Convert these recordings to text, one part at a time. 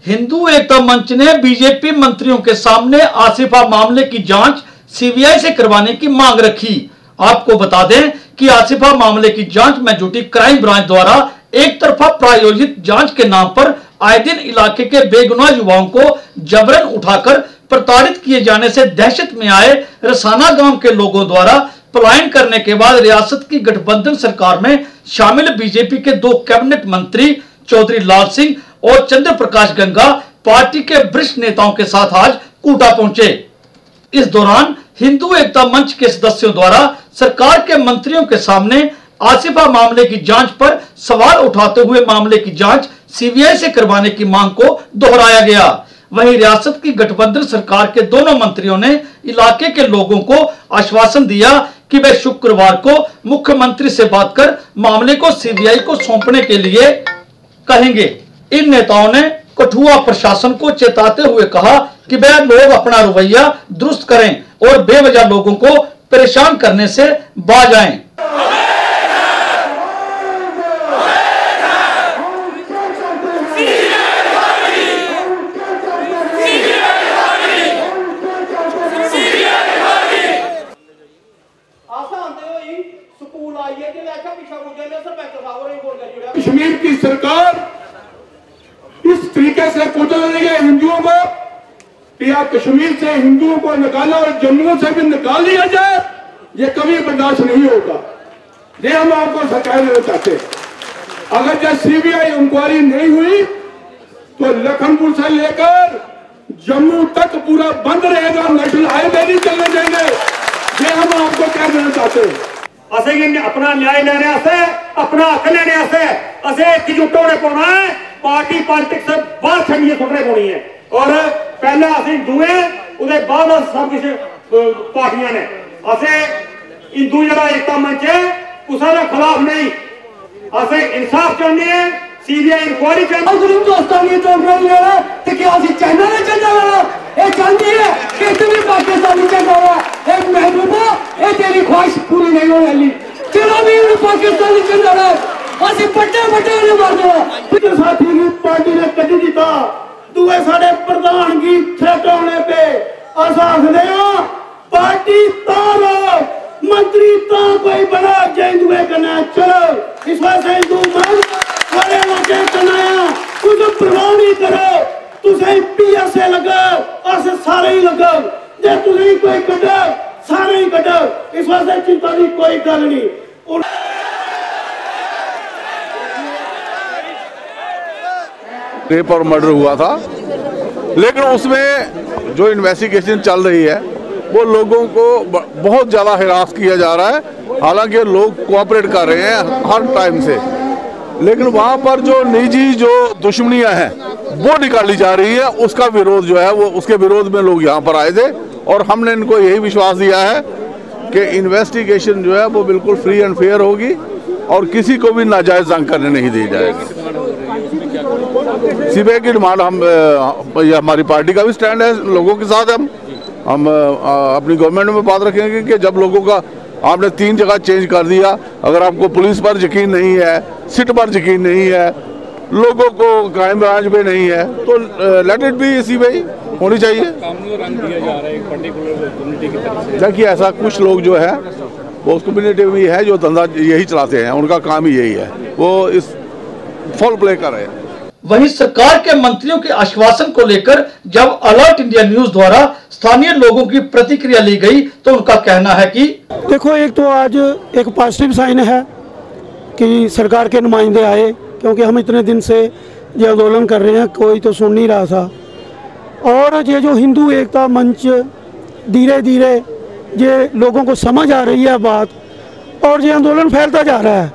हिंदू एकता मंच ने बीजेपी मंत्रियों के सामने आसिफा मामले की जांच सीबीआई से करवाने की मांग रखी। आपको बता दें कि आसिफा मामले की जांच में जुटी क्राइम ब्रांच द्वारा एक तरफा प्रायोजित जांच के नाम पर आए दिन इलाके के बेगुनाह युवाओं को जबरन उठाकर प्रताड़ित किए जाने से दहशत में आए रसाना गांव के लोगों द्वारा पलायन करने के बाद रियासत की गठबंधन सरकार में शामिल बीजेपी के 2 कैबिनेट मंत्री चौधरी लाल सिंह और चंद्र प्रकाश गंगा पार्टी के वरिष्ठ नेताओं के साथ आज कूटा पहुंचे। इस दौरान हिंदू एकता मंच के सदस्यों द्वारा सरकार के मंत्रियों के सामने आसिफा मामले की जांच पर सवाल उठाते हुए मामले की जांच सीबीआई से करवाने की मांग को दोहराया गया। वहीं रियासत की गठबंधन सरकार के दोनों मंत्रियों ने इलाके के लोगों को आश्वासन दिया कि वे शुक्रवार को मुख्यमंत्री से बात कर मामले को सीबीआई को सौंपने के लिए कहेंगे। इन नेताओं ने कठुआ प्रशासन को चेताते हुए कहा कि वे लोग अपना रवैया दुरुस्त करें और बेवजह लोगों को परेशान करने से बाज आएं। कश्मीर की सरकार इस तरीके से कुचल रही है हिंदुओं को कि या कश्मीर से हिंदुओं को निकाला और जम्मू से भी निकाल दिया जाए, ये कभी बर्दाश्त नहीं होगा। ये हम आपको सरकार देना चाहते हैं। अगर जब सीबीआई इंक्वायरी नहीं हुई तो लखनपुर से लेकर जम्मू तक पूरा बंद रहेगा, नेशनल हाईवे नहीं चलने देंगे। ये हम आपको क्या देना चाहते हैं। अपना न्याय लेने से, अपना हक लेने से असे एकजुट होने पाना है। पार्टी पॉलिटिक्स से बाहर छड़िए सुटने पानी है। और पहले अस हिंदू है, उसके बाद सब कुछ पार्टियां ने असे हिंदू जरा एकता मंच है उसके खिलाफ नहीं। असे इंसाफ चाहते हैं, सीबीआई इंक्वायरी चाहते महबूबा ये तेरी ख्वाहिश पूरी नहीं होने वाली। चलो भी पाकिस्तानी चंदा बड़े साथी की पार्टी ने कटी दिता दुए साढ़े प्रधान की थ्रेट होने पे पार्टी तारो मंत्री ता कोई बड़ा जैंदुए करना चलो इस वजह से हिंदू मन बड़े लगे कनाया कुछ परवाह नहीं करो। तुझे पीएसए लगा अस सारे ही लगा जे तुझे कोई कटो सारे ही कटो। इस वजह से चिंता की कोई गल नहीं। रेप और मर्डर हुआ था, लेकिन उसमें जो इन्वेस्टिगेशन चल रही है वो लोगों को बहुत ज़्यादा हिरास किया जा रहा है। हालांकि लोग कोऑपरेट कर रहे हैं हर टाइम से, लेकिन वहाँ पर जो निजी जो दुश्मनियाँ हैं वो निकाली जा रही है। उसका विरोध जो है वो उसके विरोध में लोग यहाँ पर आए थे और हमने इनको यही विश्वास दिया है कि इन्वेस्टिगेशन जो है वो बिल्कुल फ्री एंड फेयर होगी और किसी को भी नाजायज जंग करने नहीं दी जाएगी। सीबीआई की डिमांड हमारी पार्टी का भी स्टैंड है, लोगों के साथ हम अपनी गवर्नमेंट में बात रखेंगे कि जब लोगों का आपने 3 जगह चेंज कर दिया, अगर आपको पुलिस पर यकीन नहीं है, सिट पर यकीन नहीं है, लोगों को क्राइम ब्रांच पे नहीं है, तो लेट इट बी सीबीआई होनी चाहिए। रंग दिया जा रहा है एक पर्टिकुलर कम्युनिटी की तरफ से। देखिए ऐसा कुछ लोग जो है वो उस कम्युनिटी भी है जो धंधा यही चलाते हैं, उनका काम ही यही है, वो इस फॉल प्ले कर रहे हैं। वहीं सरकार के मंत्रियों के आश्वासन को लेकर जब अलर्ट इंडिया न्यूज द्वारा स्थानीय लोगों की प्रतिक्रिया ली गई तो उनका कहना है कि देखो, एक तो आज एक पॉजिटिव साइन है कि सरकार के नुमाइंदे आए, क्योंकि हम इतने दिन से ये आंदोलन कर रहे हैं, कोई तो सुन नहीं रहा था। और ये जो हिंदू एकता मंच धीरे धीरे ये लोगों को समझ आ रही है बात और ये आंदोलन फैलता जा रहा है,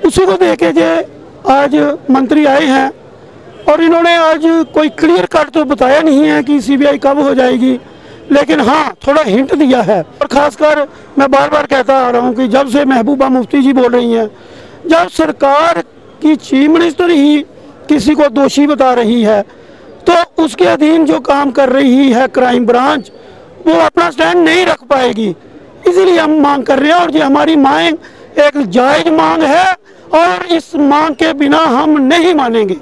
उसी को देख के ये आज मंत्री आए हैं और इन्होंने आज कोई क्लियर कट तो बताया नहीं है कि सीबीआई कब हो जाएगी, लेकिन हाँ थोड़ा हिंट दिया है। और ख़ासकर मैं बार बार कहता आ रहा हूँ कि जब से महबूबा मुफ्ती जी बोल रही हैं, जब सरकार की चीफ मिनिस्टर ही किसी को दोषी बता रही है तो उसके अधीन जो काम कर रही है क्राइम ब्रांच वो अपना स्टैंड नहीं रख पाएगी। इसीलिए हम मांग कर रहे हैं और ये हमारी मांग एक जायज़ मांग है और इस मांग के बिना हम नहीं मानेंगे।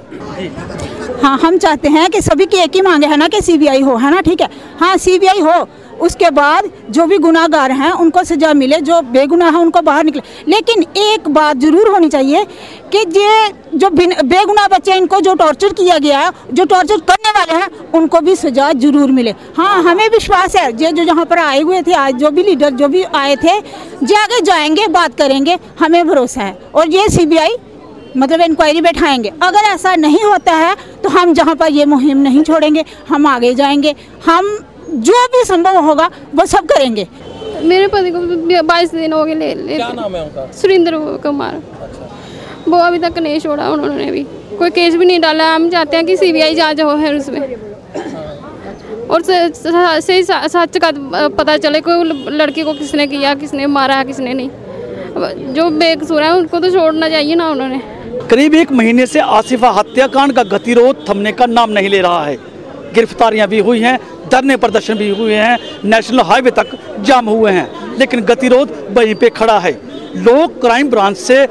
हाँ, हम चाहते हैं कि सभी की एक ही मांग है ना कि सीबीआई हो, है ना, ठीक है। हाँ, सीबीआई हो, उसके बाद जो भी गुनाहगार हैं उनको सजा मिले, जो बेगुनाह है उनको बाहर निकले। लेकिन एक बात जरूर होनी चाहिए कि ये जो बेगुनाह बच्चे हैं, इनको जो टॉर्चर किया गया है, जो टॉर्चर करने वाले हैं, उनको भी सजा जरूर मिले। हाँ, हमें विश्वास है ये जो यहाँ पर आए हुए थे आज, जो भी लीडर जो भी आए थे, ये आगे जाएंगे, बात करेंगे, हमें भरोसा है। और ये सीबीआई मतलब इंक्वायरी बैठाएंगे। अगर ऐसा नहीं होता है तो हम जहाँ पर ये मुहिम नहीं छोड़ेंगे, हम आगे जाएंगे, हम जो भी संभव होगा वो सब करेंगे। मेरे पति को 22 दिन हो गए क्या नाम है उनका? सुरेंद्र कुमार। वो अभी तक नहीं छोड़ा, उन्होंने भी कोई केस भी नहीं डाला। हम चाहते हैं कि सीबीआई जांच हो है उसमें, और सही सच का पता चले कोई लड़की को किसने किया, किसने मारा, किसने नहीं। जो बेकसूर है उनको तो छोड़ना चाहिए ना उन्होंने। करीब 1 महीने से आसिफा हत्याकांड का गतिरोध थमने का नाम नहीं ले रहा है। गिरफ्तारियां भी हुई हैं, धरने प्रदर्शन भी हुए हैं, नेशनल हाईवे तक जाम हुए हैं, लेकिन गतिरोध वहीं पे खड़ा है। लोग क्राइम ब्रांच से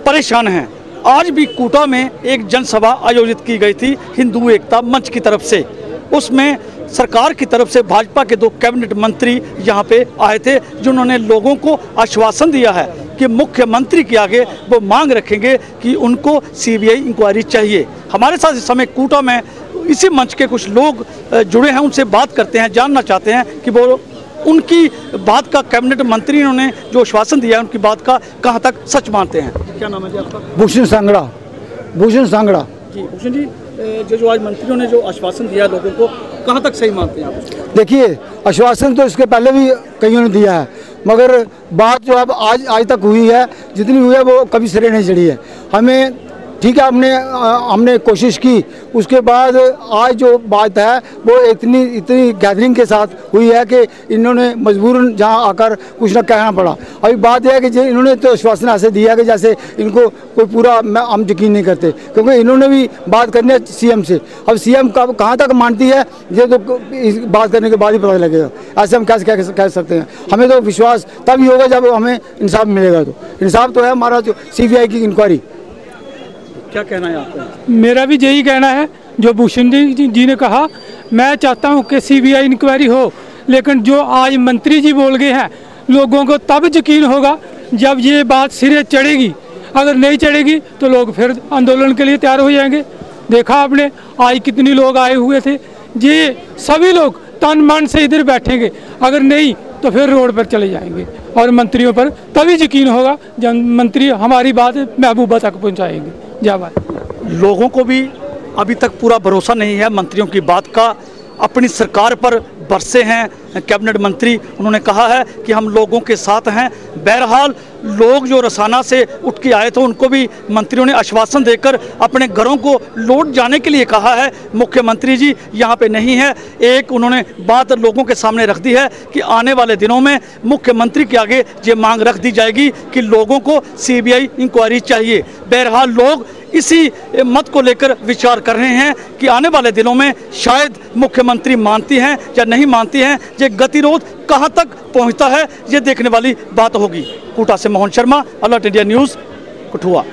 परेशान हैं। आज भी कोटा में एक जनसभा आयोजित की गई थी हिंदू एकता मंच की तरफ से। उसमें सरकार की तरफ से भाजपा के 2 कैबिनेट मंत्री यहाँ पे आए थे, जिन्होंने लोगों को आश्वासन दिया है कि मुख्यमंत्री के आगे वो मांग रखेंगे कि उनको सीबीआई इंक्वायरी चाहिए। हमारे साथ इस समय कोटा में इसी मंच के कुछ लोग जुड़े हैं, उनसे बात करते हैं, जानना चाहते हैं कि वो उनकी बात का कैबिनेट मंत्री ने जो आश्वासन दिया है उनकी बात का कहाँ तक सच मानते हैं। क्या नाम है जी आपका? भूषण सांगड़ा। भूषण सांगड़ा जी। भूषण जी, जो आज मंत्रियों ने जो आश्वासन दिया लोगों को, कहाँ तक सही मानते हैं आप? देखिए, आश्वासन तो इसके पहले भी कईयों ने दिया है, मगर बात जो अब आज तक हुई है, जितनी हुई है वो कभी सिरे नहीं चढ़ी है। हमें ठीक है, हमने कोशिश की, उसके बाद आज जो बात है वो इतनी गैदरिंग के साथ हुई है कि इन्होंने मजबूरन जहां आकर कुछ ना कहना पड़ा। अभी बात यह है कि इन्होंने तो आश्वासन ऐसे दिया कि जैसे इनको कोई पूरा हम यकीन नहीं करते, क्योंकि इन्होंने भी बात करनी है सीएम से। अब सीएम कहाँ तक मानती है ये तो इस बात करने के बाद ही पता लगेगा। ऐसे हम कैसे कह सकते हैं? हमें तो विश्वास तभी होगा जब हमें इंसाफ मिलेगा। तो इंसाफ तो है हमारा जो सीबीआई की इंक्वायरी। क्या कहना है आपका? मेरा भी यही कहना है जो भूषण जी ने कहा। मैं चाहता हूं कि सीबीआई इंक्वायरी हो, लेकिन जो आज मंत्री जी बोल गए हैं, लोगों को तब यकीन होगा जब ये बात सिरे चढ़ेगी। अगर नहीं चढ़ेगी तो लोग फिर आंदोलन के लिए तैयार हो जाएंगे। देखा आपने आज कितने लोग आए हुए थे। ये सभी लोग तन मन से इधर बैठेंगे, अगर नहीं तो फिर रोड पर चले जाएंगे और मंत्रियों पर तभी यकीन होगा जब मंत्री हमारी बात महबूबा तक पहुंचाएंगे। लोगों को भी अभी तक पूरा भरोसा नहीं है मंत्रियों की बात का। अपनी सरकार पर बरसे हैं कैबिनेट मंत्री। उन्होंने कहा है कि हम लोगों के साथ हैं। बहरहाल लोग जो रसाना से उठ के आए थे उनको भी मंत्रियों ने आश्वासन देकर अपने घरों को लौट जाने के लिए कहा है। मुख्यमंत्री जी यहाँ पे नहीं है। एक उन्होंने बात लोगों के सामने रख दी है कि आने वाले दिनों में मुख्यमंत्री के आगे ये मांग रख दी जाएगी कि लोगों को सीबीआई इंक्वायरी चाहिए। बहरहाल लोग इसी मत को लेकर विचार कर रहे हैं कि आने वाले दिनों में शायद मुख्यमंत्री मानती हैं या नहीं मानती हैं। ये गतिरोध कहां तक पहुंचता है ये देखने वाली बात होगी। कोटा से Mohan Sharma, alert India news, Kathua.